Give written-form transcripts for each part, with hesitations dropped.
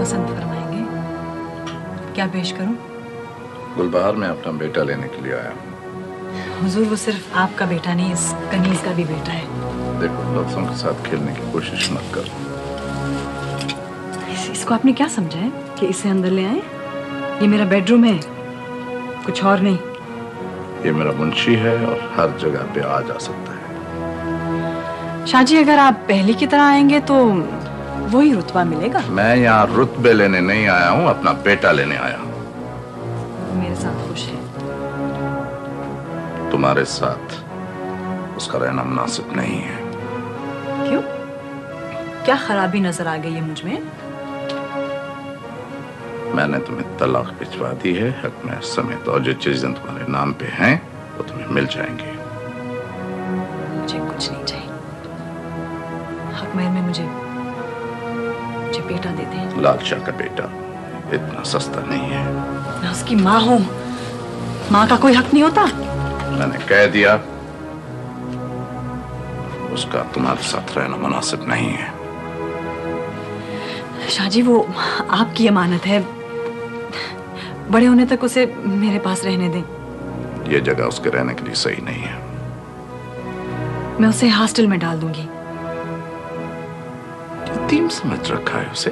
पसंद फरमाएंगे? क्या पेश करूं? गुलबहार में अपना बेटा लेने के लिए आया हूँ। हुजूर, वो सिर्फ आपका बेटा नहीं, इस कनीज का भी बेटा है। देखो, लफ्जों के साथ खेलने की कोशिश मत कर। इसको आपने क्या समझा है कि इसे अंदर ले आए? ये मेरा बेडरूम है, कुछ और नहीं। ये मेरा मुंशी है और हर जगह पे आ जा सकता है। शाहजी, अगर आप पहले की तरह आएंगे तो वही रुतबा मिलेगा। मैं यहाँ रुतबे लेने नहीं आया हूँ, अपना बेटा लेने आया हूँ। मेरे साथ खुश है? तुम्हारे साथ उसका रहना मुनासिब नहीं है। क्यों? क्या खराबी नजर आ गई है मुझ में? मैंने तुम्हें तलाक भिजवा दी है, हक में समेत, और जो चीजें तुम्हारे नाम पे हैं वो तुम्हें मिल जाएंगी। मुझे कुछ नहीं चाहिए। हक में मुझे बेटा दे दें। लाल शाह का बेटा इतना सस्ता नहीं है। मैं उसकी माँ हूँ, माँ का कोई हक नहीं होता। मैंने कह दिया, उसका तुम्हारे साथ रहना मुनासिब नहीं है। शाहजी, वो आपकी अमानत है, बड़े होने तक उसे मेरे पास रहने दें। ये जगह उसके रहने के लिए सही नहीं है। मैं उसे हॉस्टल में डाल दूंगी। यतीम समझ रखा है उसे?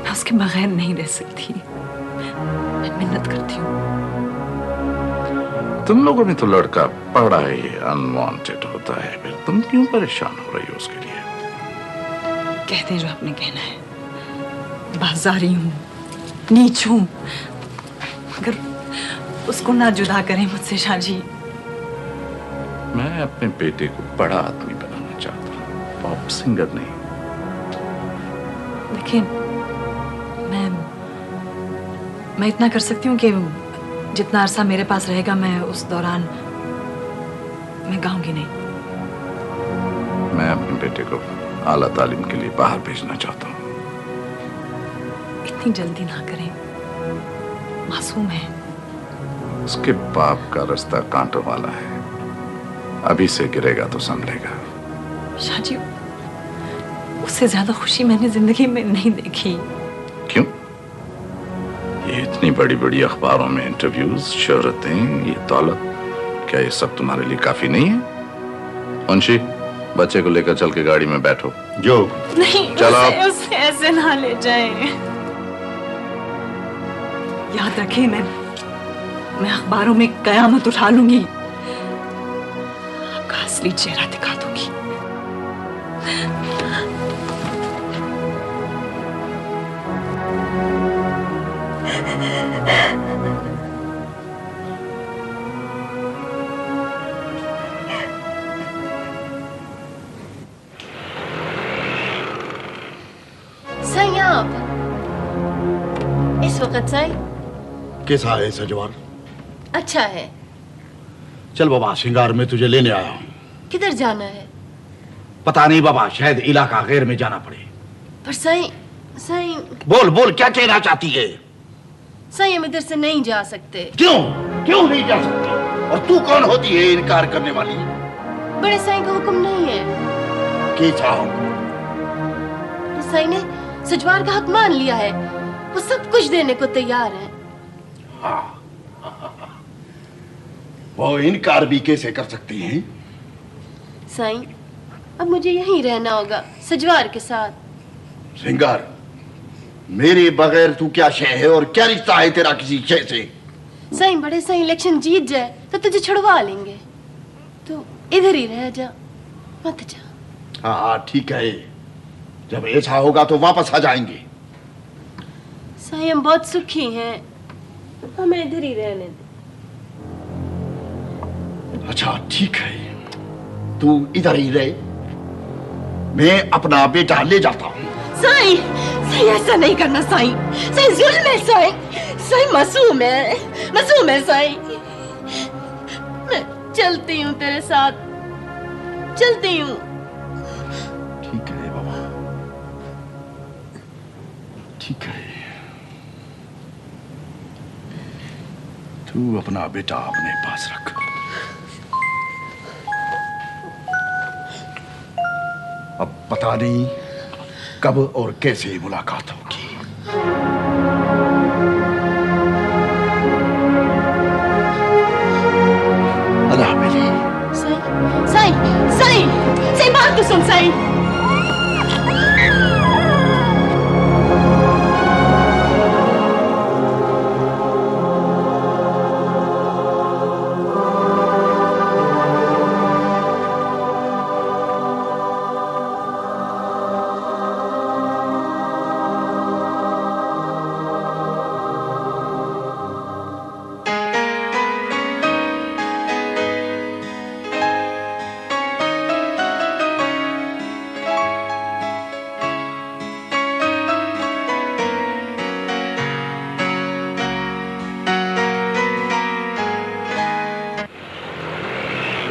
मैं उसके बगैर नहीं रह सकती, मैं मिन्नत करती हूँ। तुम लोगों में तो लड़का पड़ा ही अनवांटेड होता है, फिर तुम क्यों परेशान हो रही हो उसके लिए? कहते हैं जो आपने कहना है। बाजारी हूँ, नीच हूँ, अगर उसको ना जुदा करें मुझसे शाहजी। मैं अपने बेटे को बड़ा आदमी बनाना चाहता हूँ, पॉप सिंगर नहीं। देखिए, मैं इतना कर सकती हूँ कि जितना अरसा मेरे पास रहेगा, मैं उस दौरान मैं गाऊंगी नहीं। मैं अपने बेटे को आला तालीम के लिए बाहर भेजना चाहता हूँ। इतनी जल्दी ना करें, मासूम है। उसके बाप का रास्ता कांटों वाला है, अभी से गिरेगा तो संभलेगा। शाहजी, उससे ज्यादा खुशी मैंने जिंदगी में नहीं देखी। क्यों? ये इतनी बड़ी बड़ी अखबारों में इंटरव्यूज, शोहरतें, ये दौलत, क्या ये सब तुम्हारे लिए काफी नहीं है? मुंशी, बच्चे को लेकर चल के गाड़ी में बैठो। जो नहीं, चलो। उसे ऐसे ना ले जाएं। याद रखें, मैं अखबारों में कयामत उठा लूंगी, आपका असली चेहरा दिखा दूंगी। सही आप इस वक्त सही कैसा है सजवार? अच्छा है। चल बाबा, श्रृंगार में तुझे लेने आया हूँ। किधर जाना है? पता नहीं बाबा, शायद इलाका गैर में जाना पड़े। पर सही सही बोल बोल, क्या कहना चाहती है? सही हम इधर से नहीं जा सकते। क्यों? क्यों नहीं जा सकती? और तू कौन होती है इनकार करने वाली? बड़े सही का हुक्म नहीं है। कैसा? सही ने सजवार का हक मान लिया है, वो सब कुछ देने को तैयार है। हाँ, वो इनकार भी कैसे कर सकती हैं? साईं, अब मुझे यहीं रहना होगा सजवार के साथ। श्रृंगार, मेरे बगैर तू क्या शय है और क्या रिश्ता है तेरा किसी शय से? साईं, बड़े साईं इलेक्शन जीत जाए तो तुझे छुड़वा लेंगे, तो इधर ही रह जा, मत जा। हाँ ठीक है, जब ऐसा होगा तो वापस आ जाएंगे। साईं, हम बहुत सुखी हैं, हमें इधर ही रहने दे। अच्छा ठीक है, तू इधर ही रहे, मैं अपना बेटा ले जाता हूँ। साईं, साईं ऐसा नहीं करना साईं, साईं जुल्म है साईं, साईं मासूम है साईं। मैं चलती हूँ तेरे साथ, चलती हूँ। ठीक है बाबा, ठीक है, तू अपना बेटा अपने पास रख। अब पता नहीं कब और कैसे मुलाकात होगी। अल्लाह मेरी। साईं, साईं, साईं बात तो सुन साईं।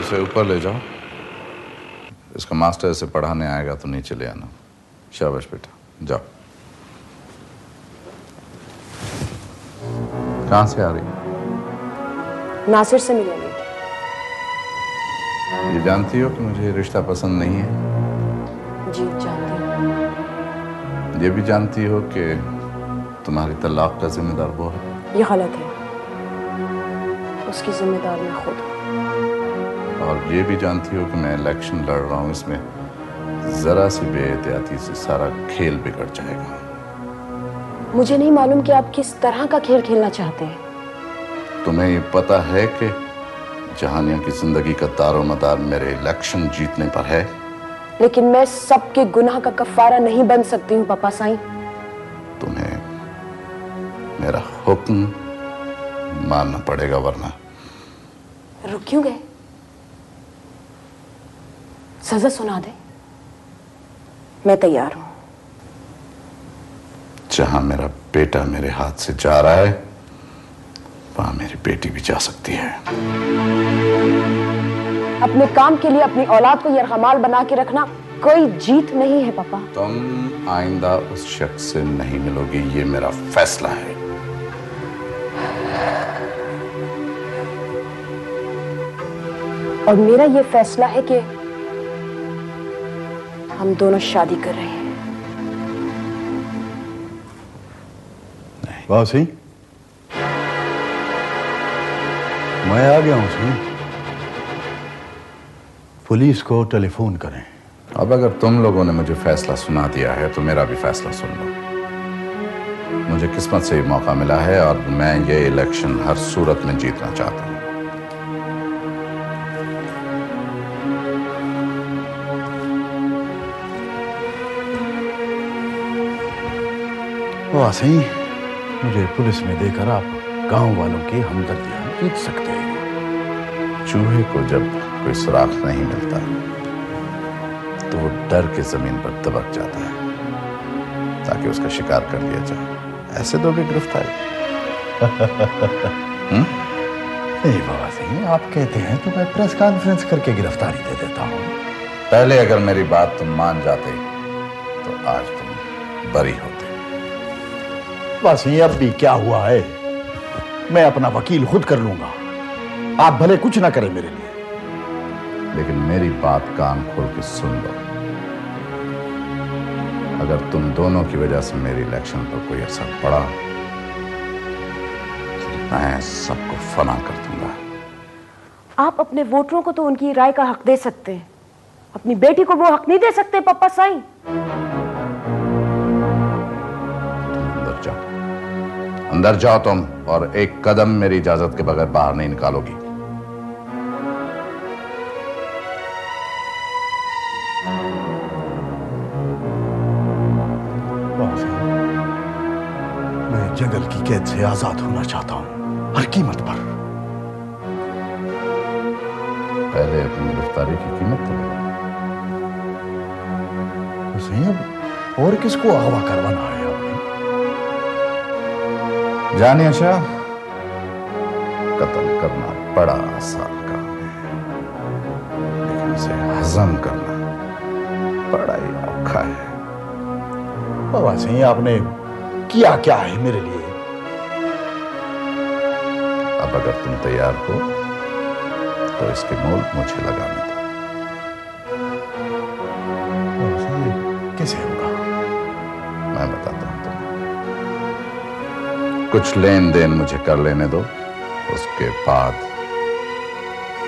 इसे ऊपर ले जाओ। इसका मास्टर इसे पढ़ाने आएगा तो नीचे ले आना। शाबाश बेटा, जाओ। कहां से आ रही? नासिर से मिलेंगे। ये जानती हो कि मुझे रिश्ता पसंद नहीं है? जी जानती हूँ। ये भी जानती हो कि तुम्हारी तलाक का जिम्मेदार वो है? ये गलत है, उसकी जिम्मेदार मैं खुद हूँ। और ये भी जानती हो कि मैं इलेक्शन लड़ रहा हूँ, इसमें जरा सी बेएहतियाती से सारा खेल बिगड़ जाएगा। मुझे नहीं मालूम कि आप किस तरह का खेल खेलना चाहते हैं। तुम्हें ये पता है कि जहानिया की जिंदगी का दारोमदार मेरे इलेक्शन जीतने पर है? लेकिन मैं सबके गुनाह का कफारा नहीं बन सकती हूँ पापा साईं। तुम्हें मेरा हुक्म मानना पड़ेगा, वरना। रुक क्यों गए? सजा सुना दे, मैं तैयार हूं। जहां मेरा बेटा मेरे हाथ से जा रहा है, वहां मेरी बेटी भी जा सकती है। अपने काम के लिए अपनी औलाद को यरगमाल बना के रखना कोई जीत नहीं है पापा। तुम आइंदा उस शख्स से नहीं मिलोगी, ये मेरा फैसला है। और मेरा ये फैसला है कि हम दोनों शादी कर रहे हैं। वाह सिंह, मैं आ गया हूं सिंह। पुलिस को टेलीफोन करें। अब अगर तुम लोगों ने मुझे फैसला सुना दिया है तो मेरा भी फैसला सुन लो। मुझे किस्मत से ये मौका मिला है और मैं ये इलेक्शन हर सूरत में जीतना चाहता हूं। वाह सिंह, मुझे पुलिस में देकर आप गांव वालों की हमदर्दियां जीत सकते हैं। चूहे को जब कोई सुराख नहीं मिलता तो वो डर के जमीन पर दबक जाता है ताकि उसका शिकार कर लिया जाए। ऐसे दो भी गिरफ्तारी। नहीं बाबा सिंह, आप कहते हैं तो मैं प्रेस कॉन्फ्रेंस करके गिरफ्तारी दे देता हूं। पहले अगर मेरी बात तुम मान जाते तो आज तुम बरी होते। बस ये अब भी क्या हुआ है, मैं अपना वकील खुद कर लूंगा। आप भले कुछ ना करें मेरे लिए, लेकिन मेरी बात कान खोल के सुन लो। अगर तुम दोनों की वजह से मेरी इलेक्शन पर कोई असर पड़ा तो मैं सबको फना कर दूंगा। आप अपने वोटरों को तो उनकी राय का हक दे सकते हैं, अपनी बेटी को वो हक नहीं दे सकते पापा साईं। अंदर जाओ तुम, और एक कदम मेरी इजाजत के बगैर बाहर नहीं निकालोगी। मैं जंगल की कैद से आजाद होना चाहता हूं, हर कीमत पर। पहले अपनी गिरफ्तारी की कीमत तो सिंह, और किसको अगवा करवाना है आपने? जानिए शाह, कत्ल करना बड़ा आसान काम है, लेकिन उसे हजम करना बड़ा ही औखा है। बाबा सिंह, आपने किया क्या है मेरे लिए? अब अगर तुम तैयार हो तो इसके मोल मुझे लगाने दो। कैसे होगा? कुछ लेन देन मुझे कर लेने दो, उसके बाद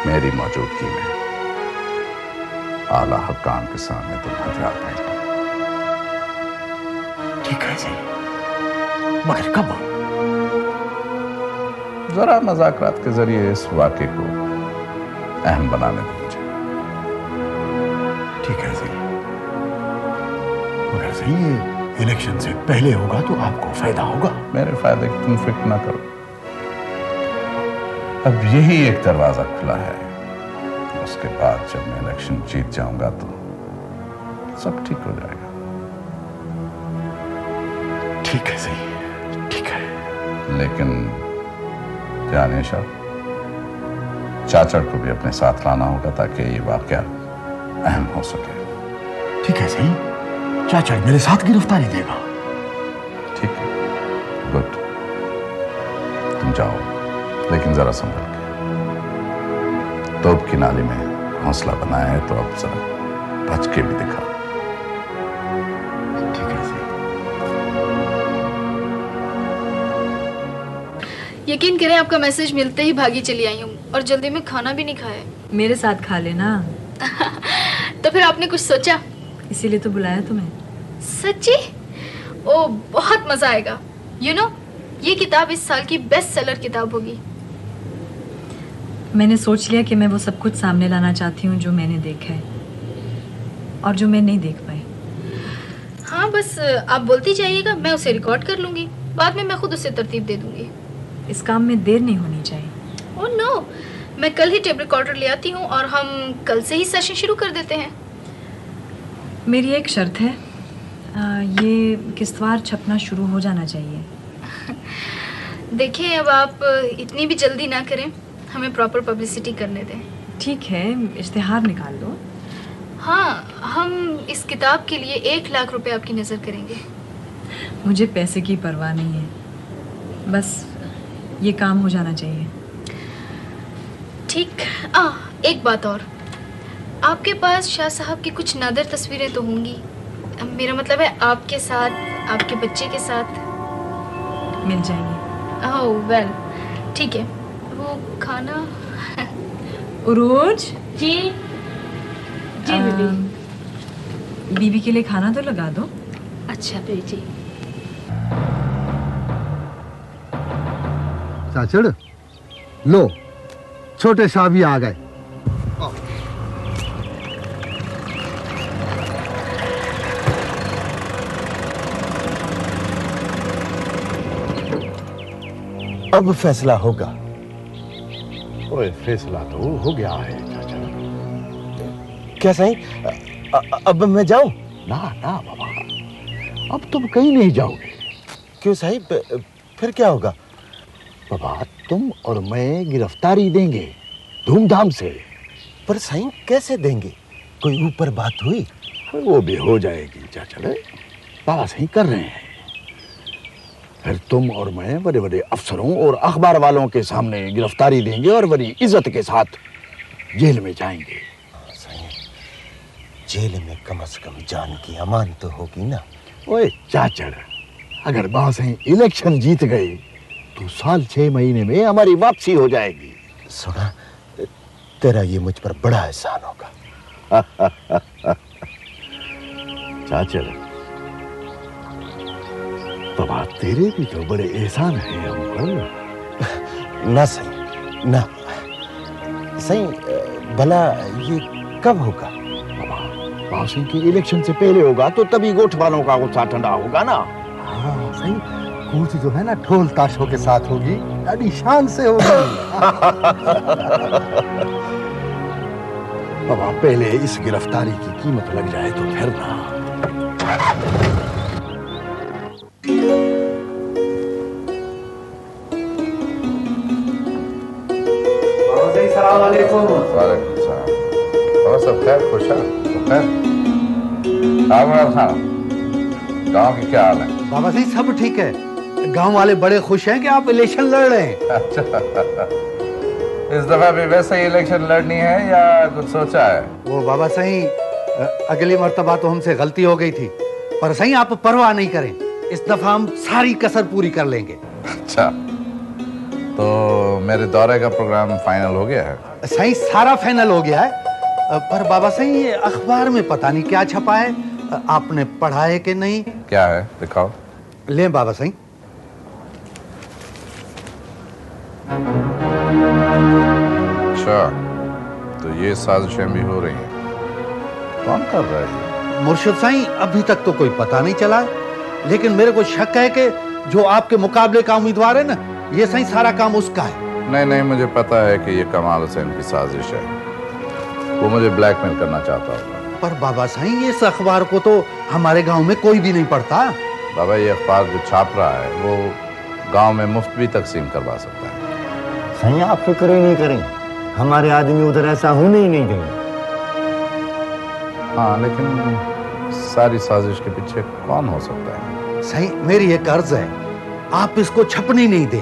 मेरी मौजूदगी में आला हुक्काम के सामने तुम हथियार फेंकना। ठीक है जी, मगर कब? जरा मजाकरात के जरिए इस वाक़े को अहम बनाने दो मुझे। ठीक है जी, मगर सही ये इलेक्शन से पहले होगा तो आपको फायदा होगा। मेरे फायदे की तुम फिक्र ना करो। अब यही एक दरवाजा खुला है, उसके बाद जब मैं इलेक्शन जीत जाऊंगा तो सब ठीक हो जाएगा। ठीक है सही, ठीक है। लेकिन जानिए साहब, चाचा को भी अपने साथ लाना होगा ताकि ये वाकया अहम हो सके। ठीक है सही, चाचा मेरे साथ गिरफ्तारी देगा। ठीक है, गुड। तुम जाओ, लेकिन जरा संभल के। तोप की नाली में हौसला बनाया है तो अब जरा बच के भी दिखा। ठीक है सही। यकीन करें, आपका मैसेज मिलते ही भागी चली आई हूँ और जल्दी में खाना भी नहीं खाया। मेरे साथ खा लेना। तो फिर आपने कुछ सोचा? इसीलिए तो बुलाया तुम्हें। सच्ची? ओ, बहुत मजा आएगा। यू नो, ये किताब इस साल की बेस्ट सेलर किताब होगी। मैंने सोच लिया कि मैं वो सब कुछ सामने लाना चाहती हूँ जो मैंने देखा है और जो मैं नहीं देख पाई। हाँ, बस आप बोलती जाइएगा, मैं उसे रिकॉर्ड कर लूंगी। बाद में मैं खुद उसे तरतीब दे दूंगी। इस काम में देर नहीं होनी चाहिए। ओह नो, मैं कल ही टेप रिकॉर्डर ले आती हूँ और हम कल से ही सेशन शुरू कर देते हैं। मेरी एक शर्त है, ये किस्तवार छपना शुरू हो जाना चाहिए। देखिए, अब आप इतनी भी जल्दी ना करें, हमें प्रॉपर पब्लिसिटी करने दें। ठीक है, इश्तिहार निकाल दो। हाँ, हम इस किताब के लिए 1 लाख रुपए आपकी नज़र करेंगे। मुझे पैसे की परवाह नहीं है, बस ये काम हो जाना चाहिए। ठीक। एक बात और, आपके पास शाह साहब की कुछ नादिर तस्वीरें तो होंगी। मेरा मतलब है आपके साथ, आपके बच्चे के साथ। मिल जाएंगे। ओह वेल, ठीक है। वो खाना उरूज जी जी बेटी। बीवी के लिए खाना तो लगा दो। अच्छा बेटी। चाचड़, लो छोटे शाह भी आ गए। अब फैसला होगा। ओए, फैसला तो हो गया है चाचा। क्या सही? अब मैं जाऊं? ना ना बाबा, अब तुम कहीं नहीं जाओगे। क्यों साहिब, फिर क्या होगा? बाबा, तुम और मैं गिरफ्तारी देंगे धूमधाम से। पर साईं कैसे देंगे? कोई ऊपर बात हुई? वो भी हो जाएगी चाचा, बाबा सही कर रहे हैं। फिर तुम और मैं बड़े बड़े अफसरों और अखबार वालों के सामने गिरफ्तारी देंगे और बड़ी इज्जत के साथ जेल में जाएंगे। जेल में कम से कम जान की अमान तो होगी ना। ओए चाचड़, अगर बासें इलेक्शन जीत गए तो साल 6 महीने में हमारी वापसी हो जाएगी। सुना, तेरा ये मुझ पर बड़ा एहसान होगा। चाचड़, बाबा तेरे भी तो बड़े एहसान हैं हम पर। ना सही, ना सही। भला ये कब होगा? बाबा, बासिंग के इलेक्शन से पहले होगा तो तभी गोठ वालों का गुस्सा ठंडा होगा ना। हाँ सही, कूच जो है ना ढोल ताशों के साथ होगी, बड़ी शान से होगी। बाबा, पहले इस गिरफ्तारी की कीमत लग जाए तो फिर ना। वालेकुम सलाम। और सब खैर? खुश है? सब खैर? गाँव की क्या हाल है? बाबा जी सब ठीक है। गांव वाले बड़े खुश हैं कि आप इलेक्शन लड़ रहे हैं। अच्छा, इस दफा भी वैसे ही इलेक्शन लड़नी है या कुछ सोचा है? वो बाबा सही, अगली मर्तबा तो हमसे गलती हो गई थी, पर सही आप परवाह नहीं करें, इस दफा हम सारी कसर पूरी कर लेंगे। अच्छा, तो मेरे दौरे का प्रोग्राम फाइनल हो गया है? सही सारा फाइनल हो गया है, पर बाबा सही ये अखबार में पता नहीं क्या छपा है, आपने पढ़ा है कि नहीं? क्या है, दिखाओ। ले बाबा सही। अच्छा, तो ये साजिशें भी हो रही हैं। कौन कर रहा है? मुर्शिद साईं अभी तक तो कोई पता नहीं चला, लेकिन मेरे को शक है कि जो आपके मुकाबले का उम्मीदवार है ना, ये सही सारा काम उसका है। नहीं नहीं, मुझे पता है कि ये कमाल हुसैन की साजिश है। वो मुझे ब्लैकमेल करना चाहता होगा। पर बाबा साईं इस अखबार को तो हमारे गांव में कोई भी नहीं पढ़ता। बाबा, ये अखबार जो छाप रहा है वो गांव में मुफ्त भी तकसीम करवा सकता है। सही आप फिक्र ही नहीं करें, हमारे आदमी उधर ऐसा होने ही नहीं देंगे। हाँ, लेकिन सारी साजिश के पीछे कौन हो सकता है? सही मेरी एक अर्ज है, आप इसको छपने नहीं दे,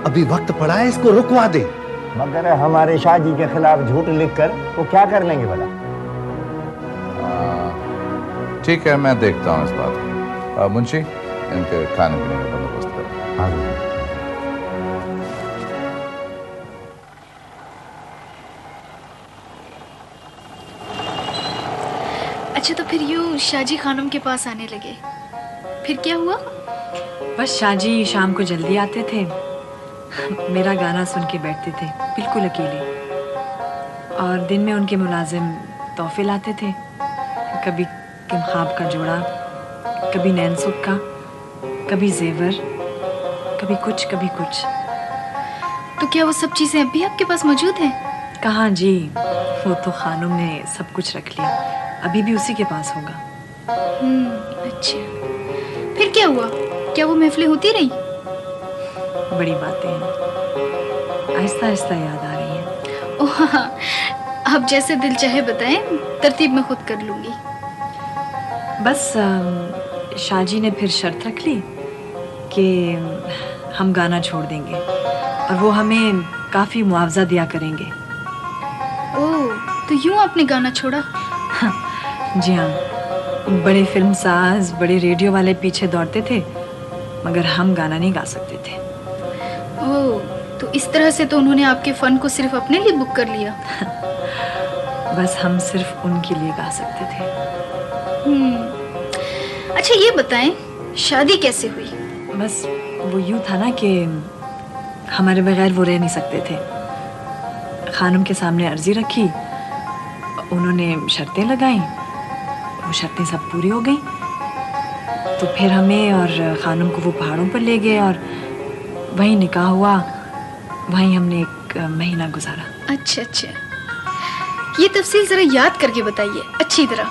अभी वक्त पड़ा है, इसको रुकवा दे। मगर हमारे शाह जी के खिलाफ झूठ लिखकर वो क्या कर लेंगे भला? ठीक है, मैं देखता हूँ इस बात को। मुंशी, इनके खाने पीने का बंदोबस्त करो। हाँ। अच्छा, तो फिर यूँ शाहजी खानम के पास आने लगे, फिर क्या हुआ? बस शाहजी शाम को जल्दी आते थे, मेरा गाना सुन के बैठते थे बिल्कुल अकेले, और दिन में उनके मुलाजिम तोहफे लाते थे, कभी किमखाब का जोड़ा, कभी नैनसुख का, कभी जेवर, कभी कुछ कभी कुछ। तो क्या वो सब चीजें अब भी आपके पास मौजूद हैं? कहाँ जी, वो तो खानों ने सब कुछ रख लिया, अभी भी उसी के पास होगा। अच्छा, फिर क्या हुआ? क्या वो महफिलें होती रही? बड़ी बातें हैं, आहिस्ता आहिस्ता याद आ रही हैं। ओह हाँ, आप जैसे दिल चाहे बताएं, तरतीब में खुद कर लूंगी। बस शाहजी ने फिर शर्त रख ली कि हम गाना छोड़ देंगे और वो हमें काफ़ी मुआवजा दिया करेंगे। ओह, तो यूँ आपने गाना छोड़ा? जी हाँ, बड़े फिल्म साज, बड़े रेडियो वाले पीछे दौड़ते थे, मगर हम गाना नहीं गा सकते थे। ओह, तो इस तरह से तो उन्होंने आपके फन को सिर्फ अपने लिए बुक कर लिया। बस हम सिर्फ उनके लिए गा सकते थे। अच्छा, ये बताएं, शादी कैसे हुई? बस वो यूँ था ना कि हमारे बगैर वो रह नहीं सकते थे। खानम के सामने अर्जी रखी, उन्होंने शर्तें लगाई, वो शर्तें सब पूरी हो गई, तो फिर हमें और खानम को वो पहाड़ों पर ले गए और वहीं निकाह हुआ, वहीं हमने एक महीना गुजारा। अच्छा अच्छा, ये तफसील जरा याद करके बताइए अच्छी तरह,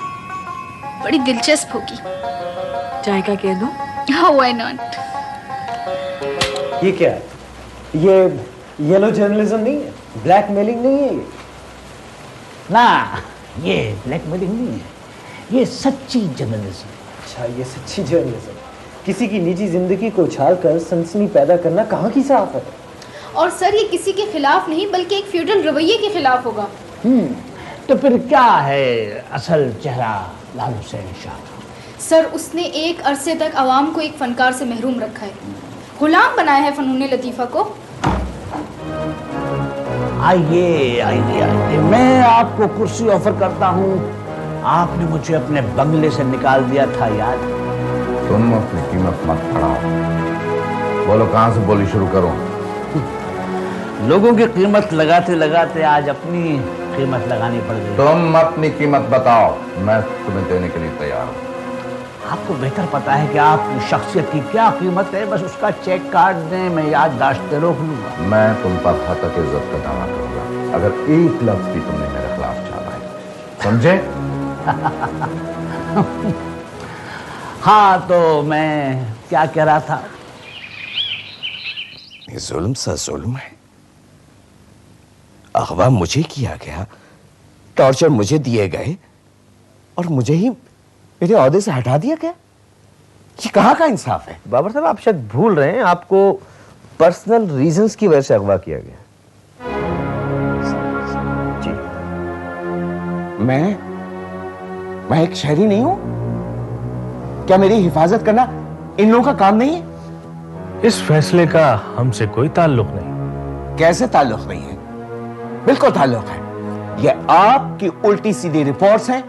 बड़ी दिलचस्प होगी। चाय का कह दूं? हाँ, व्हाई नॉट। ये क्या है? ये येलो जर्नलिज्म नहीं है, ब्लैकमेलिंग नहीं है ये। ना, ये ब्लैकमेलिंग नहीं है, ये सच्ची जर्नलिज्म। अच्छा, ये सच्ची जर्नलिज्म। किसी की निजी जिंदगी को उछालकर सनसनी पैदा करना कहाँ की साफ है? और सर, ये किसी के खिलाफ नहीं बल्कि एक फ्यूडल रवैये के खिलाफ होगा। तो फिर क्या है असल चेहरा लाल हुसैन शाह? सर, उसने एक अरसे तक आवाम को एक फनकार से महरूम रखा है, गुलाम बनाया है फनून लतीफ़ा को। आइए आइए आइए, मैं आपको कुर्सी ऑफर करता हूँ। आपने मुझे अपने बंगले से निकाल दिया था, याद? तुम अपनी कीमत मत बढ़ाओ, बोलो कहाँ से बोली शुरू करो? लोगों की कीमत लगाते लगाते आज अपनी कीमत लगानी पड़ गई। तुम अपनी कीमत बताओ, मैं तुम्हें देने के लिए तैयार हूँ। आपको बेहतर पता है कि आपकी शख्सियत की क्या कीमत है, बस उसका चेक काट दें, मैं याददाश्त रोक लूंगा। मैं तुम पर हतक इज्जत का दावा करूंगा अगर एक लफ्ज भी तुमने मेरे खिलाफ चला है, समझे? हाँ, तो मैं क्या कह रहा था? ये जुल्म सा जुल्म है, अगवा मुझे किया गया, टॉर्चर मुझे दिए गए और मुझे ही मेरे ओहदे से हटा दिया गया। ये कहाँ का इंसाफ है? बाबर साहब, आप शायद भूल रहे हैं, आपको पर्सनल रीजंस की वजह से अगवा किया गया। जी, मैं एक शहरी नहीं हूं? क्या मेरी हिफाजत करना इन लोगों का काम नहीं है? इस फैसले का हमसे कोई ताल्लुक नहीं। कैसे ताल्लुक नहीं है? बिल्कुल ताल्लुक है। ये आपकी उल्टी सीधी रिपोर्ट्स हैं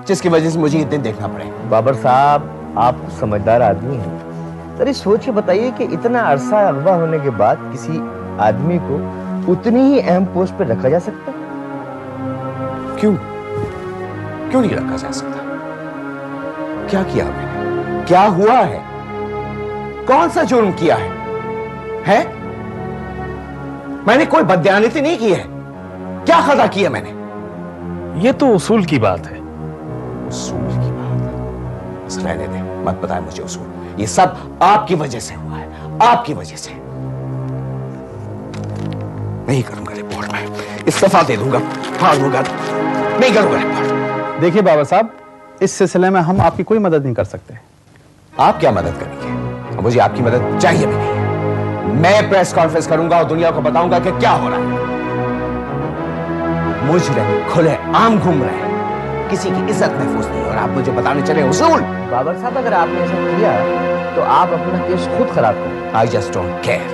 जिसकी वजह से मुझे इतने देखना पड़े। बाबर साहब, आप समझदार आदमी हैं। जरा सोच के बताइए कि इतना अरसा अगवा होने के बाद किसी आदमी को उतनी ही अहम पोस्ट पर रखा जा सकता है? क्यों नहीं रखा जा सकता? क्या किया मैंने? क्या हुआ है? कौन सा जुर्म किया है? मैंने कोई बदयानती नहीं की है। क्या खता किया मैंने? ये तो उसूल की बात है। उसूल की बात है? बस रहने दे, मत बताए मुझे उसूल। ये सब आपकी वजह से हुआ है, आपकी वजह से। नहीं करूंगा रिपोर्ट में, इस्तीफा दे दूंगा, फाड़ दूंगा, नहीं करूंगा रिपोर्ट। देखिए बाबा साहब, इस सिलसिले में हम आपकी कोई मदद नहीं कर सकते। आप क्या मदद करेंगे? मुझे आपकी मदद चाहिए भी नहीं। मैं प्रेस कॉन्फ्रेंस करूंगा और दुनिया को बताऊंगा कि क्या हो रहा है। मुजरिम खुले आम घूम रहे हैं, किसी की इज्जत महफूज नहीं, और आप मुझे बताने चले उसूल। बाबर साहब, अगर आपने ऐसा किया तो आप अपना केस खुद खराब करें। I just don't care.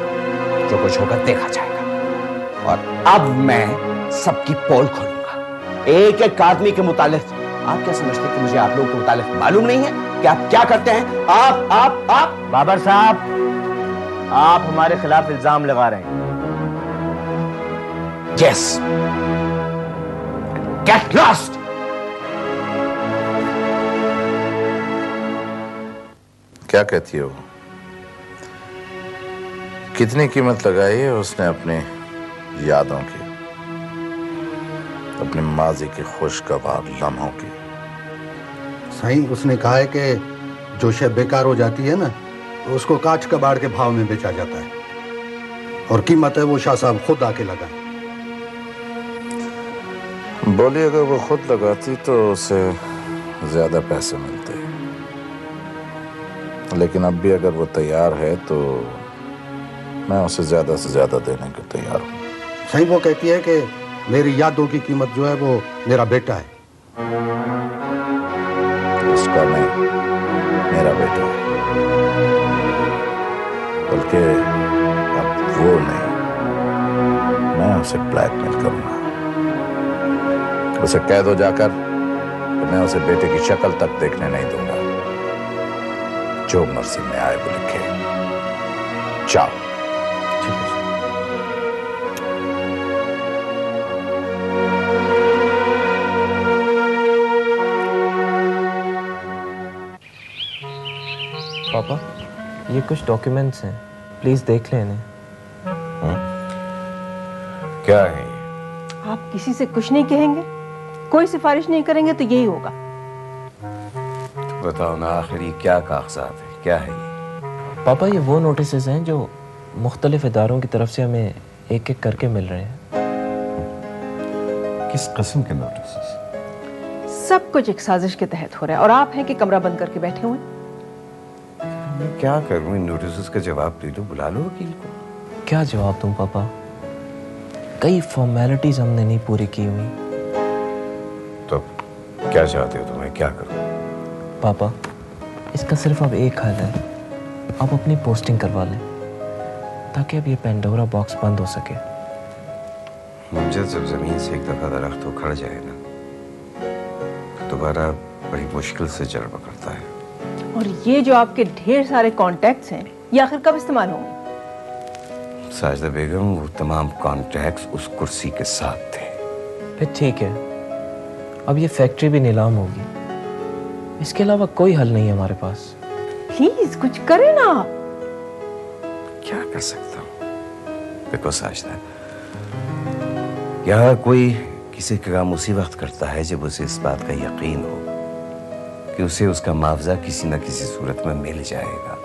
जो कुछ होगा देखा जाएगा। और अब मैं सबकी पोल खोलूंगा, एक एक आदमी के मुतालिक। आप क्या समझते हैं कि मुझे आप लोगों के मुतालिक मालूम नहीं है कि आप क्या करते हैं? आप बाबर साहब, आप हमारे खिलाफ इल्जाम लगा रहे हैं। Yes. Get lost. क्या कहती है वो? कितनी कीमत लगाई है उसने अपनी यादों की, अपने माजी के खुशगवार लम्हों की? सही उसने कहा है कि जो शय बेकार हो जाती है ना, उसको कांच कबाड़ के भाव में बेचा जाता है, और कीमत है वो शाह साहब खुद आके लगाए। बोली अगर वो खुद लगाती तो उसे ज्यादा पैसे मिलते, लेकिन अब भी अगर वो तैयार है तो मैं उसे ज्यादा से ज्यादा देने को तैयार हूँ। सही वो कहती है कि मेरी यादों की कीमत जो है वो मेरा बेटा है। उसका नहीं, मेरा बेटा है। बल्कि अब वो नहीं, मैं उसे ब्लैकमेल करूंगा। उसे कह दो जाकर तो मैं उसे बेटे की शक्ल तक देखने नहीं दूंगा। जो मर्जी में आए वो लिखे। जाओ। पापा, ये कुछ डॉक्यूमेंट्स हैं, प्लीज देख लें इन्हें। क्या है? आप किसी से कुछ नहीं कहेंगे, कोई सिफारिश नहीं करेंगे तो यही होगा। तो बताओ ना, आखिर ये क्या कागजात है, क्या है ये? पापा, ये वो नोटिसेस हैं जो मुख्तलिफ इदारों की तरफ से हमें एक एक करके मिल रहे हैं। किस किस्म के नोटिसेस? सब कुछ एक साजिश के तहत हो रहा है और आप हैं कि कमरा बंद करके बैठे हुए। मैं क्या करूं? इन नोटिसेस का जवाब दे दो, बुला लो वकील को। क्या जवाब दूं पापा? कई फॉर्मेलिटीज हमने नहीं पूरी की हुई। तो क्या चाहते हो तुम्हें क्या करूं? पापा, इसका सिर्फ अब एक हल है, आप अपनी पोस्टिंग करवा लें ताकि अब ये पेंडोरा बॉक्स बंद हो सके। मुझे जब जमीन से एक दफा दरख्त उखड़ जाए ना, तो दोबारा बड़ी मुश्किल से जड़ पकड़ता है। और ये जो आपके ढेर सारे कॉन्टैक्ट्स हैं, ये आखिर कब इस्तेमाल होंगे? साजिदा बेगम, वो तमाम कॉन्टैक्ट्स उस कुर्सी के साथ थे। फिर ठीक है, अब ये फैक्ट्री भी नीलाम होगी, इसके अलावा कोई हल नहीं है हमारे पास। प्लीज कुछ करें ना। क्या कर सकता हूँ? देखो साजिदा, यहाँ कोई किसी का काम उसी वक्त करता है जब उसे इस बात का यकीन हो कि उसे उसका मुआवजा किसी न किसी सूरत में मिल जाएगा।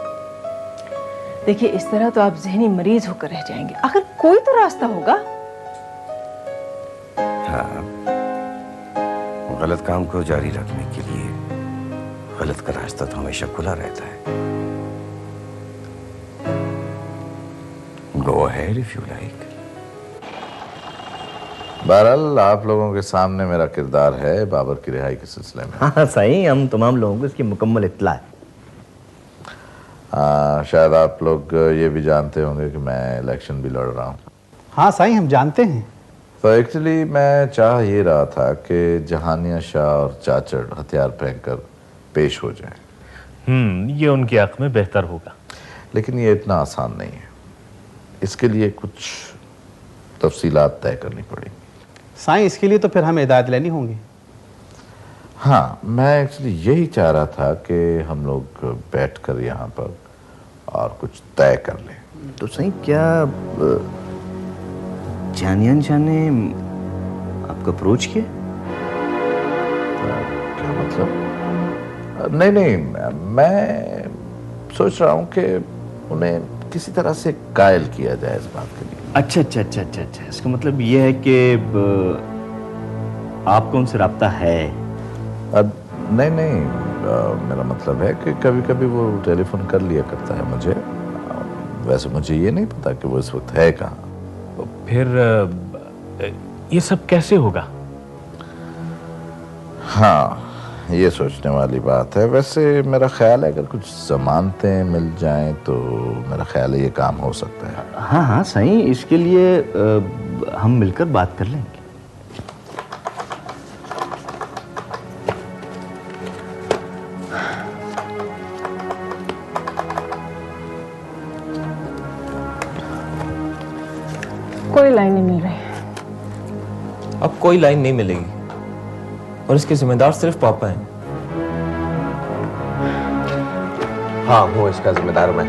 देखिए, इस तरह तो आप जहनी मरीज होकर रह जाएंगे। आखिर कोई तो रास्ता होगा। हाँ, गलत काम को जारी रखने के लिए गलत का रास्ता तो हमेशा खुला रहता है। Go ahead if you like. बहरहाल आप लोगों के सामने मेरा किरदार है बाबर की रिहाई के सिलसिले में। हाँ सही, हम तमाम लोगों को इसकी मुकम्मल इत्तला है। हाँ, शायद आप लोग ये भी जानते होंगे कि मैं इलेक्शन भी लड़ रहा हूँ। हाँ साईं, हम जानते हैं। तो एक्चुअली मैं चाह ये रहा था कि जहानिया शाह और चाचड़ हथियार फेंक कर पेश हो जाएं। ये उनके हक में बेहतर होगा। लेकिन ये इतना आसान नहीं है, इसके लिए कुछ तफसीलात तय करनी पड़ेगी। साईं, इसके लिए तो फिर हमें हिदायत लेनी होंगी। हाँ, मैं एक्चुअली यही चाह रहा था कि हम लोग बैठकर यहाँ पर और कुछ तय कर लें। तो सही क्या जानियान शाह ने आपको अप्रोच किया? क्या मतलब? नहीं, मैं सोच रहा हूँ कि उन्हें किसी तरह से कायल किया जाए इस बात के लिए। अच्छा। इसका मतलब ये है कि आपको उनसे राब्ता है? नहीं, मेरा मतलब है कि कभी कभी वो टेलीफोन कर लिया करता है मुझे। वैसे मुझे ये नहीं पता कि वो इस वक्त है कहाँ। फिर ये सब कैसे होगा? हाँ, ये सोचने वाली बात है। वैसे मेरा ख्याल है अगर कुछ जमानतें मिल जाएं तो मेरा ख्याल है ये काम हो सकता है। हाँ सही, इसके लिए हम मिलकर बात कर लेंगे। कोई लाइन नहीं मिल रही। अब कोई लाइन नहीं मिलेगी और इसके जिम्मेदार सिर्फ पापा हैं। हाँ, हूँ इसका जिम्मेदार मैं।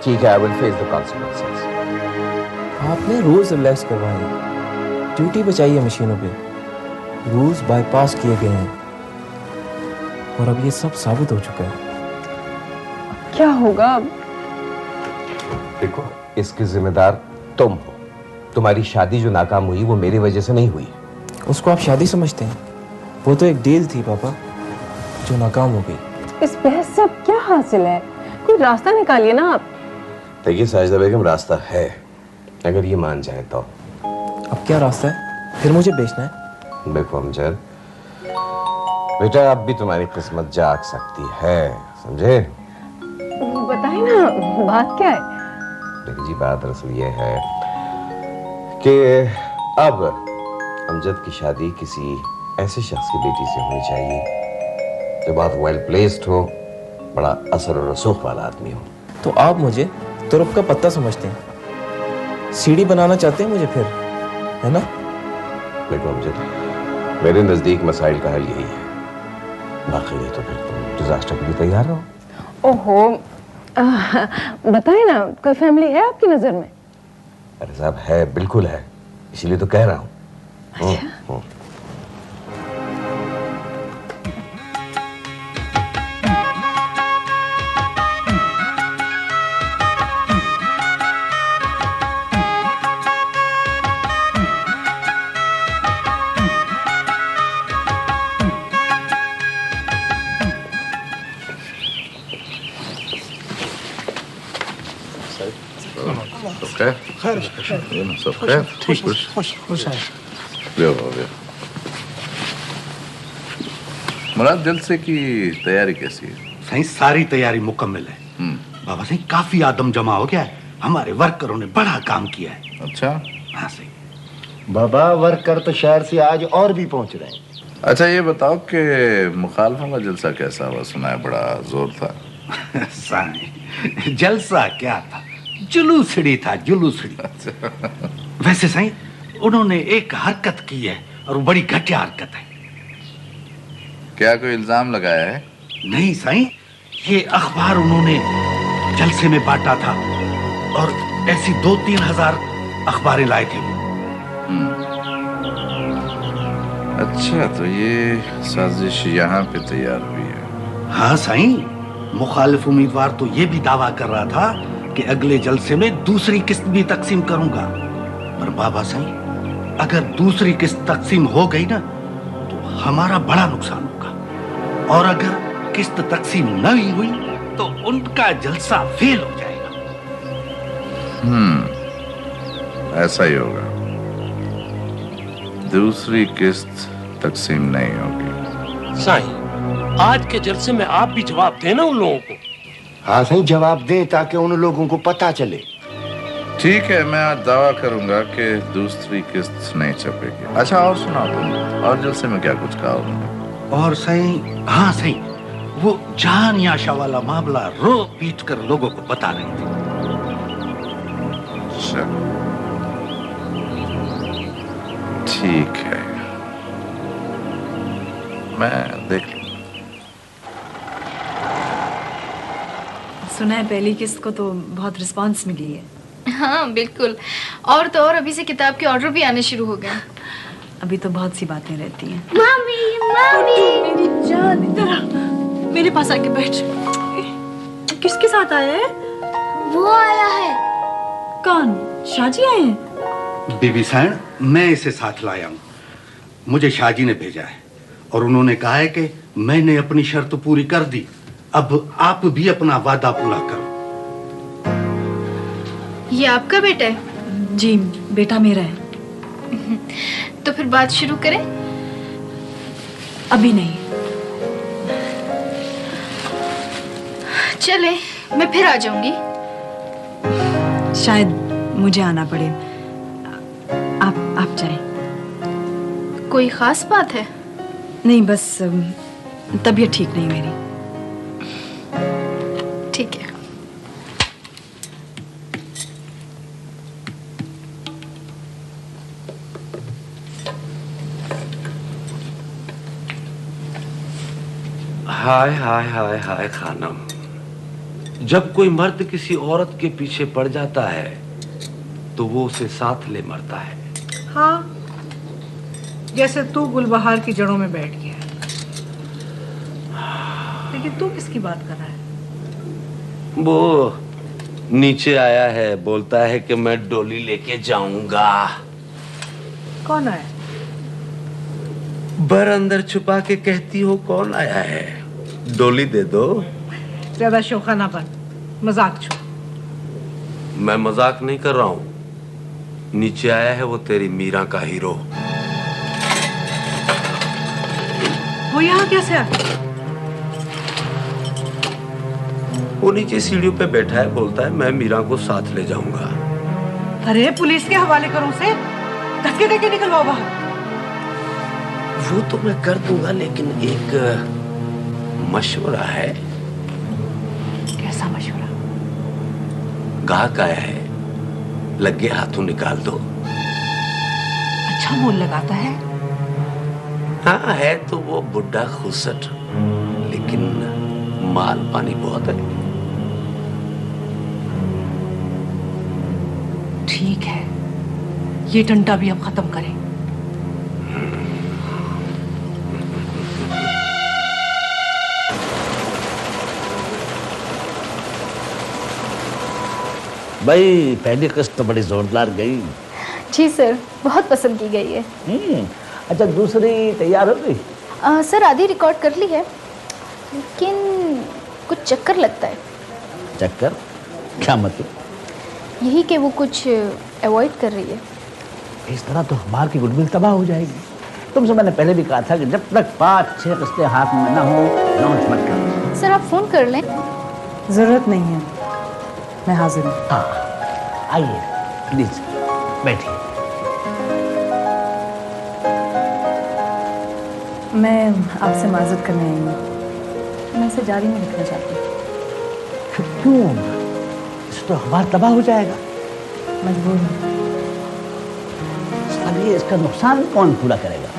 ठीक है, I will face the consequences. आपने रूल्स रिलैक्स करवाए, ड्यूटी बचाई है मशीनों पे, रूल्स बाईपास किए गए हैं और अब ये सब साबित हो चुका है। क्या होगा अब? देखो, इसके जिम्मेदार तुम हो। तुम्हारी शादी जो नाकाम हुई वो मेरी वजह से नहीं हुई। उसको आप शादी समझते हैं? वो तो एक डील थी पापा जो नाकाम हो गई। इस बहस से अब क्या हासिल है? कोई रास्ता निकालिए ना आप। देखिए साजिदा बेगम, रास्ता है अगर ये मान जाए तो। अब क्या रास्ता है? फिर मुझे बेचना है? देखो अमजद बेटा, अब भी तुम्हारी किस्मत जाग सकती है, समझे? बताइए ना, बात क्या है? देखिए जी, बात दरअसल ये है कि अब अमजद की शादी किसी ऐसे शख्स की बेटी से होनी चाहिए जो बहुत वेल प्लेस्ड हो, बड़ा असर और रसूख वाला आदमी हो। तो आप मुझे तुरुप का पत्ता समझते हैं, सीढ़ी बनाना चाहते हैं मुझे फिर, है ना? देखो अमजद, मेरे नजदीक मसाइल का हल यही है। बाकी नहीं तो फिर तुम डिजास्टर के लिए तैयार रहो। ओहो, बताए ना, कोई फैमिली है आपकी नजर में? अरे साहब, है, बिल्कुल है, इसीलिए तो कह रहा हूँ। अच्छा। मुराद, जलसे की तैयारी कैसी है? सही, सारी तैयारी मुकम्मल है। बाबा सही, काफी आदम जमा हो गया है। हमारे वर्करों ने बड़ा काम किया है। अच्छा? हाँ सही। बाबा, वर्कर तो शहर से आज और भी पहुंच रहे हैं। अच्छा, ये बताओ कि मुखालफों का जलसा कैसा हुआ? सुना है बड़ा जोर था। साईं, जलसा क्या था, जुलूसड़ी था, जुलूसड़ी। वैसे साईं, उन्होंने एक हरकत की है और वो बड़ी घटिया हरकत है। क्या कोई इल्जाम लगाया है? नहीं साईं, ये अखबार उन्होंने जलसे में बांटा था और ऐसी 2-3 हजार अखबारें लाए थे। अच्छा, तो ये साजिश यहाँ पे तैयार हुई है? हाँ साईं, मुखालिफ उम्मीदवार तो ये भी दावा कर रहा था कि अगले जलसे में दूसरी किस्त भी तकसीम करूंगा। पर बाबा साईं, अगर दूसरी किस्त तकसीम हो गई ना तो हमारा बड़ा नुकसान होगा, और अगर किस्त तकसीम नहीं हुई तो उनका जलसा फेल हो जाएगा। ऐसा ही होगा। दूसरी किस्त तकसीम नहीं होगी। साईं, आज के जलसे में आप भी जवाब देना उन लोगों को। हाँ सही जवाब दें ताकि उन लोगों को पता चले। ठीक है, मैं आज दावा करूंगा कि दूसरी किस्त नहीं छपेगी। अच्छा और सुनाओ तुम, और जलसे में क्या कुछ कहा उन्होंने? और सही, हाँ सही, वो जान याशा वाला मामला रो पीट कर लोगों को बता रहे थे। अच्छा, ठीक है, मैं देख लूं। सुना है पहली किस्त को तो बहुत रिस्पांस मिली है। हाँ बिल्कुल, और तो और अभी से किताब के ऑर्डर भी आने शुरू हो गए। अभी तो बहुत सी बातें रहती हैं। मामी मामी मेरी जान, इधर आ, मेरे पास आके बैठ। किसके साथ आया है? वो आया है। कौन? शाहजी आए हैं? बीबी सैन, मैं इसे साथ लाया हूँ। मुझे शाहजी ने भेजा है और उन्होंने कहा है कि मैंने अपनी शर्त पूरी कर दी, अब आप भी अपना वादा पूरा करो। ये आपका बेटा है? जी, बेटा मेरा है। तो फिर बात शुरू करें? अभी नहीं। चले, मैं फिर आ जाऊंगी। शायद मुझे आना पड़े। आप जाएं। कोई खास बात है? नहीं, बस तबीयत ठीक नहीं मेरी। ठीक है। हाय हाय हाय हाय खानम, जब कोई मर्द किसी औरत के पीछे पड़ जाता है तो वो उसे साथ ले मरता है। हाँ, जैसे तू गुलबहार की जड़ों में बैठ गया। लेकिन तू किसकी बात कर रहा है? वो नीचे आया है, बोलता है कि मैं डोली लेके जाऊंगा। कौन आया? बर अंदर छुपा के कहती हो कौन आया है, डोली दे दो। ज्यादा शोखा ना बन, मजाक छोड़। मैं मजाक नहीं कर रहा हूं, नीचे आया है वो तेरी मीरा का हीरो। वो यहाँ कैसे आ गया? वो नीचे सीढ़ियों पे बैठा है, बोलता है मैं मीरा को साथ ले जाऊंगा। अरे पुलिस के हवाले करो उसे, धक्के देके निकलवाओ बाहर। वो तो मैं कर दूंगा, लेकिन एक मशवरा है। कैसा मशवरा? गाहक आया है, लगे हाथों निकाल दो। अच्छा मोल लगाता है? हाँ है तो वो बुढ़ा खुसट, लेकिन माल पानी बहुत है। ठीक है, ये टंटा भी अब खत्म करें। भाई पहली किस्त तो बड़ी जोरदार गई। जी सर, बहुत पसंद की गई है। अच्छा, दूसरी तैयार हो गई? सर आधी रिकॉर्ड कर ली है, लेकिन कुछ चक्कर लगता है। चक्कर? क्या मतलब? यही कि वो कुछ अवॉइड कर रही है। इस तरह तो हमारी की गुडविल तबाह हो जाएगी। तुमसे मैंने पहले भी कहा था कि जब तक 5-6 किस्तें हाथ में ना हो लॉन्च मत कर। सर आप फोन कर लें। जरूरत नहीं है, मैं हाजिर हूँ। हाँ, आइए प्लीज बैठिए। मैं आपसे माजरत करने आई हूँ, मैं इसे जारी नहीं रखना चाहती। क्यों? इससे तो अखबार तबाह हो जाएगा। मजबूर हूँ। ये इसका नुकसान कौन पूरा करेगा?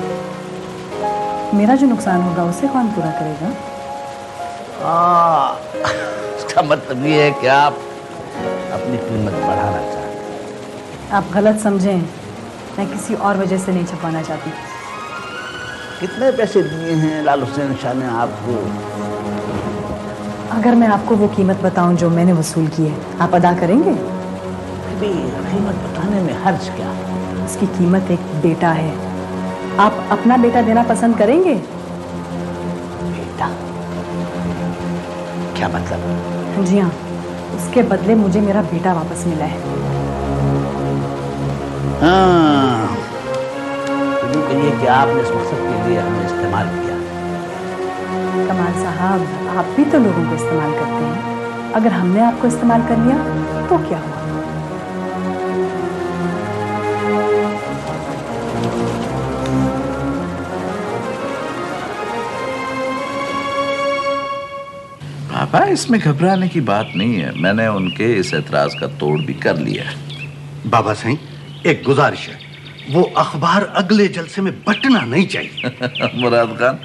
मेरा जो नुकसान होगा उसे कौन पूरा करेगा? इसका मतलब ये है कि आप अपनी कीमत बढ़ाना चाहते हैं। आप गलत समझें, मैं किसी और वजह से नहीं छपवाना चाहती। कितने पैसे दिए हैं लाल हुसैन शाह ने आपको? अगर मैं आपको वो कीमत बताऊं जो मैंने वसूल की है, आप अदा करेंगे? अभी कीमत बताने में हर्ज क्या? उसकी कीमत एक बेटा है। आप अपना बेटा देना पसंद करेंगे? बेटा? क्या मतलब? जी हाँ, उसके बदले मुझे मेरा बेटा वापस मिला है। हाँ, तो कहिए कि आपने इस मकसद के लिए हमें इस्तेमाल किया। कमाल साहब, आप भी तो लोगों को इस्तेमाल करते हैं। अगर हमने आपको इस्तेमाल कर लिया तो क्या हुआ? पापा, इसमें घबराने की बात नहीं है। मैंने उनके इस एतराज का तोड़ भी कर लिया है। बाबा साईं, एक गुजारिश है, वो अखबार अगले जलसे में बटना नहीं चाहिए। मुराद खान,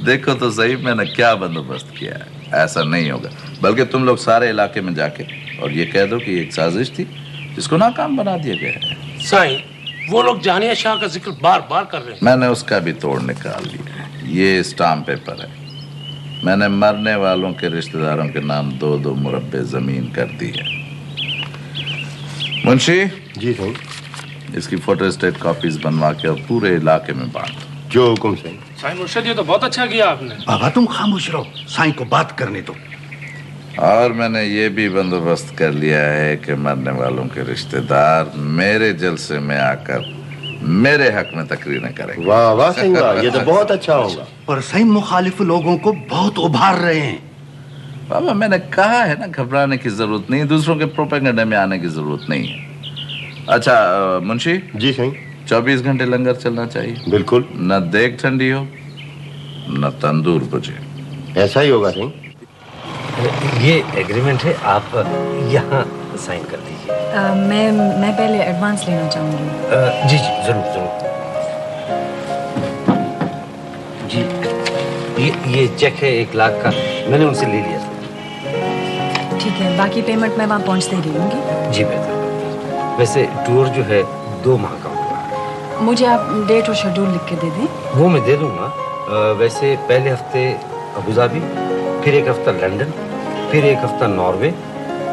देखो तो सही मैंने क्या बंदोबस्त किया है। ऐसा नहीं होगा, बल्कि तुम लोग सारे इलाके में जाके और ये कह दो कि एक साजिश थी जिसको नाकाम बना दिया गया है। साईं, वो लोग जानिया शाह का जिक्र बार बार कर रहे हैं। मैंने उसका भी तोड़ निकाल लिया है। ये स्टाम्प पेपर है। मैंने मरने वालों के रिश्तेदारों के नाम 2-2 मुरब्बे जमीन कर दी है। मुंशी जी सही, इसकी फोटोस्टेट कॉपीज बनवा के और पूरे इलाके में बांट। जो हुकुम सही। साईं मुर्शिद, ये तो बहुत अच्छा किया आपने। बाबा तुम खामोश रहो, साईं को बात करने दो। और मैंने ये भी बंदोबस्त कर लिया है कि मरने वालों के रिश्तेदार मेरे जलसे में आकर मेरे हक में तकरीरें करेंगे। वाह वाह सही, वाह, ये तो बहुत अच्छा होगा। पर सही मुखालिफ लोगों को बहुत उभार रहे हैं। बाबा, मैंने कहा है ना, घबराने की जरूरत नहीं, दूसरों के प्रोपेगेंडा में आने की जरूरत नहीं है। अच्छा मुंशी जी सही, 24 घंटे लंगर चलना चाहिए। बिल्कुल। न देग ठंडी हो न तंदूर बुझे। ऐसा ही होगा सही। ये एग्रीमेंट है, आप यहाँ साइन कर दीजिए। मैं पहले एडवांस लेना चाहूंगी। जी जी जरूर जरूर। जी ये चेक है 1 लाख का, मैंने उनसे ले लिया। ठीक है, बाकी पेमेंट मैं वहाँ पहुँचते ही दे दूंगी। जी बेहतर। वैसे टूर जो है 2 माह का होगा। मुझे आप डेट और शेड्यूल लिख के दे दें। वो मैं दे दूंगा। वैसे पहले हफ्ते अबू धाबी, फिर 1 हफ्ता लंदन, फिर 1 हफ्ता नॉर्वे,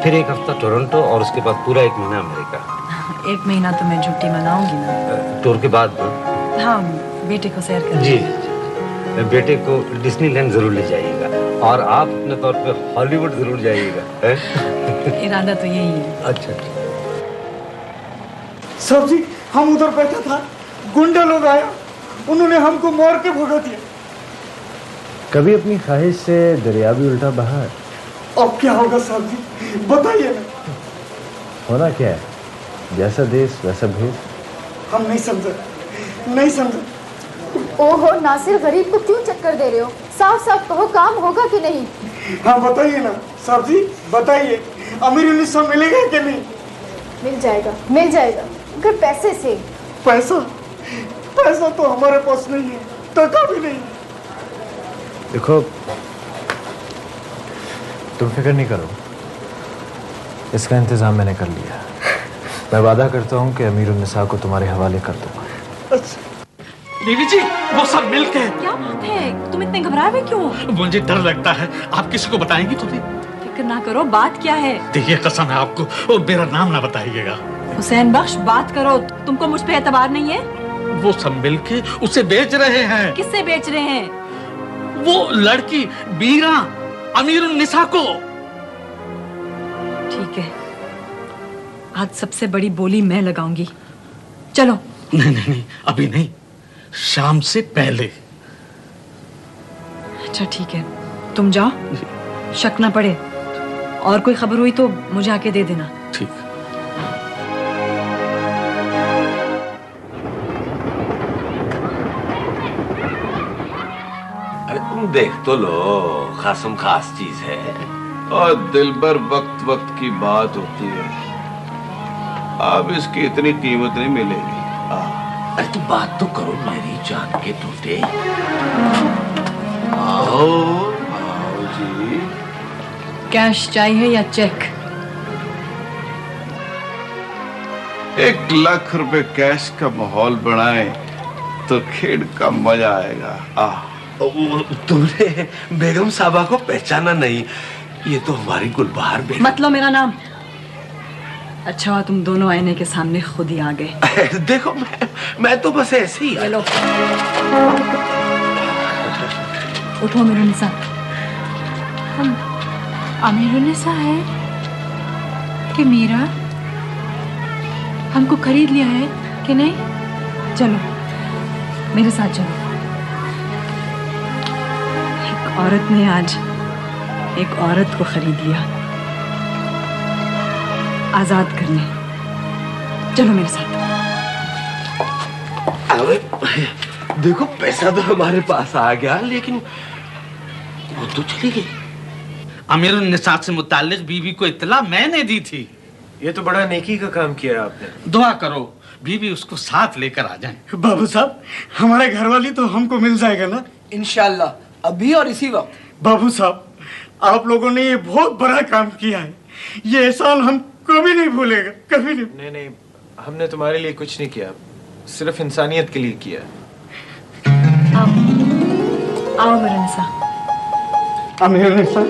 फिर 1 हफ्ता टोरंटो और उसके बाद पूरा 1 महीना अमेरिका। 1 महीना तो मैं छुट्टी मनाऊंगी ना। टूर के बाद हाँ, बेटे को सैर कर। जी बेटे को डिज्नीलैंड जरूर ले जाइएगा और आप अपने तौर पे हॉलीवुड जरूर जाइएगा। इरादा तो यही है। अच्छा। सर जी, हम उधर बैठा था, गुंडे लोग आया, उन्होंने हमको मार के भगा दिया। कभी अपनी ख्वाहिश से दरिया भी उल्टा बहा है। अब क्या होगा साहब जी, बताइए ना। होना क्या है, जैसा देश वैसा भेष। हम नहीं समझे, नहीं समझे। ओहो नासिर, गरीब को क्यों चक्कर दे रहे हो? साफ साफ कहो, काम होगा कि नहीं? हाँ बताइए ना साहब जी, बताइए, अमीर उन्नीस मिलेगा कि नहीं? मिल जाएगा, मिल जाएगा, अगर पैसे से। पैसा? पैसा तो हमारे पास नहीं है, टका भी नहीं। देखो, तुम फिक्र नहीं करो, इसका इंतजाम मैंने कर लिया। मैं वादा करता हूँ कि अमीर उन्निसा को तुम्हारे हवाले कर दूंगा। अच्छा। बीवी जी, वो सब मिल के। क्या बात है, तुम इतने घबराए हुए क्यों? मुझे डर लगता है, आप किसी को बताएंगी तो नहीं? फिक्र ना करो, बात क्या है? देखिए कसम है आपको, वो मेरा नाम ना बताइएगा। हुसैन बख्श, बात करो, तुमको मुझ पे एतबार नहीं है? वो सब मिल के उसे बेच रहे हैं। किससे बेच रहे हैं? वो लड़की बीरा अमीर उन्निसा को। ठीक है, आज सबसे बड़ी बोली मैं लगाऊंगी। चलो। नहीं, अभी नहीं, शाम से पहले। अच्छा ठीक है, तुम जाओ, शक ना पड़े, और कोई खबर हुई तो मुझे आके दे देना। ठीक। अरे तुम देख तो लो, खासम खास चीज है। और दिल भर वक्त वक्त की बात होती है, अब इसकी इतनी कीमत नहीं मिलेगी। अरे तुम बात तो करो मेरी जान के टूटे। आओ आओ जी। कैश चाहिए या चेक? 1 लाख रुपए कैश का माहौल बनाए तो खेड का मजा आएगा। तुमने बेगम साहबा को पहचाना नहीं? ये तो हमारी गुलबहार बेगम। मत लो मेरा नाम। अच्छा हुआ तुम दोनों आईने के सामने खुद ही आ गए। देखो मैं तो बस ऐसे ही। लो उठो अमीरुन्निसा। हम अमीरुन्निसा है कि मीरा? हमको खरीद लिया है कि नहीं? चलो मेरे साथ चलो। एक औरत ने आज एक औरत को खरीद लिया। आजाद करने। चलो मेरे साथ। अरे देखो, पैसा तो हमारे पास आ गया, लेकिन वो तो चली गई। अमीर निसा से मुताल्लिक बीवी को इत्तला मैंने दी थी। ये तो बड़ा नेकी का काम किया आपने। दुआ करो बीवी उसको साथ लेकर आ जाए। बाबू साहब, हमारे घर वाली तो हमको मिल जाएगा ना? इंशाल्लाह, अभी और इसी वक्त। बाबू साहब, आप लोगों ने ये बहुत बड़ा काम किया है। ये एहसान हम कभी नहीं भूलेगा, कभी नहीं। नहीं नहीं, हमने तुम्हारे लिए कुछ नहीं किया, सिर्फ इंसानियत के लिए किया। आओ मेरे निसा। अमीर निसा,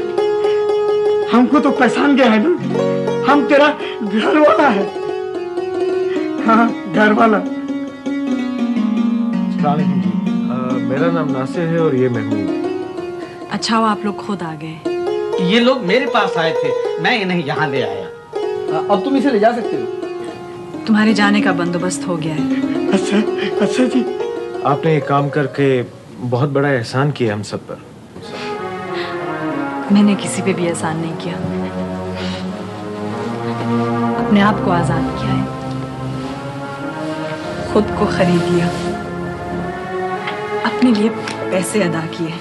हमको तो पहचान गया है ना, हम तेरा घर वाला है। हाँ, घर वाला। अस्सलामुअलैकुम जी, मेरा नाम नासिर है और ये महमूद। अच्छा हो आप लोग खुद आ गए। ये लोग मेरे पास आए थे, मैं इन्हें यहाँ ले आया। अब तुम इसे ले जा सकते हो। तुम्हारे जाने का बंदोबस्त हो गया है। अच्छा जी। आपने ये काम करके बहुत बड़ा एहसान किया हम सब पर। मैंने किसी पे भी एहसान नहीं किया, अपने आप को आजाद किया है, खुद को खरीद लिया, अपने लिए पैसे अदा किए।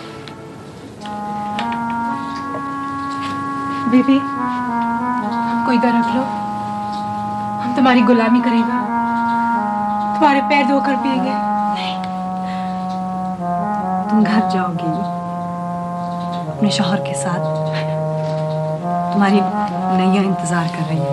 बीबी, हमको इधर रख लो, हम तुम्हारी गुलामी करेंगे, तुम्हारे पैर धोकर पिएंगे। नहीं, तुम घर जाओगी अपने शौहर के साथ, तुम्हारी नैया इंतजार कर रही है।